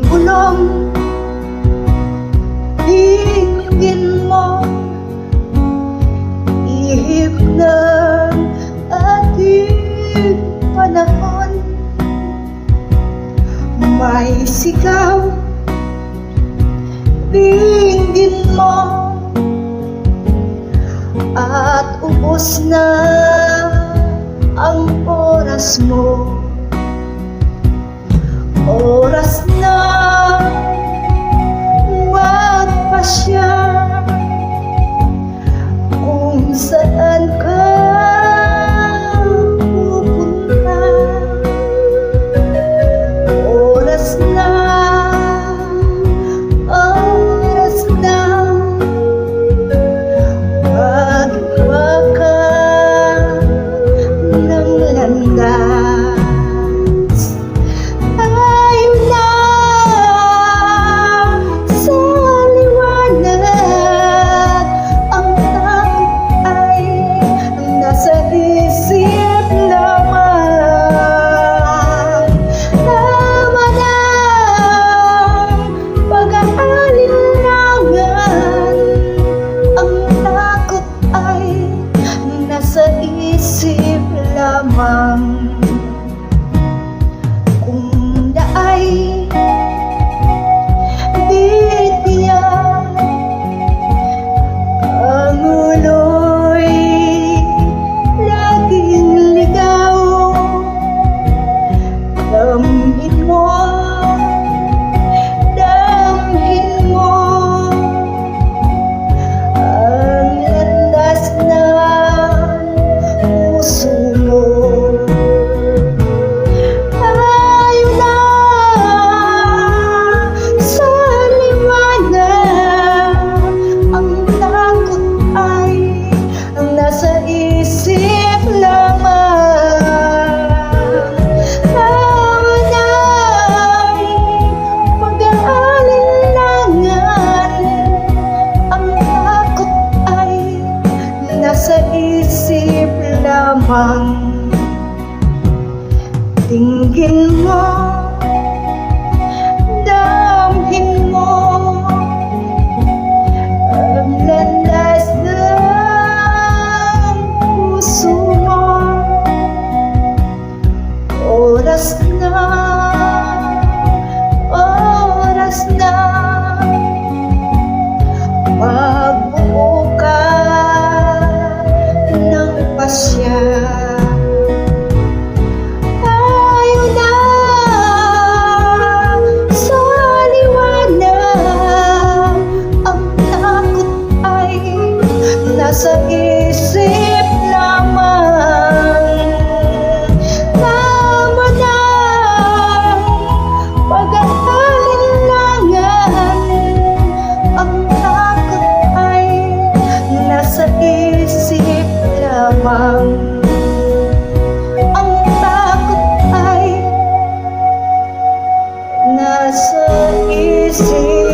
bulong, dinggin mo ihip ng ating panahon. May sigaw, dinggin mo, at ubos na ang oras mo. Oras na magpasya kung saan ka pupunta. Oras na magwa ka ng landas. Tayo na sa liwanag. Ang takot ay nasa isip lamang. Tama na pag-aalinlangan. Ang takot ay nasa isip lamang. Kung daay bitiyak, ang ulo'y laging ligaw. Damhin mo, damhin mo ang landas ng puso mo. Tayo na sa liwanag. Ang takot ay nasa isip lamang. Tama na pag-aalinlangan. Ang takot ay nasa isip lamang. Dinggin mo, damhin mo ang landas ng puso mo. Oras na magbuo ka ng pasya. Tayo na sa liwanag. Ang takot ay nasa isip lamang. Tama na pag-aalinlangan. Ang takot ay nasa isip lamang. Ang takot ay nasa isip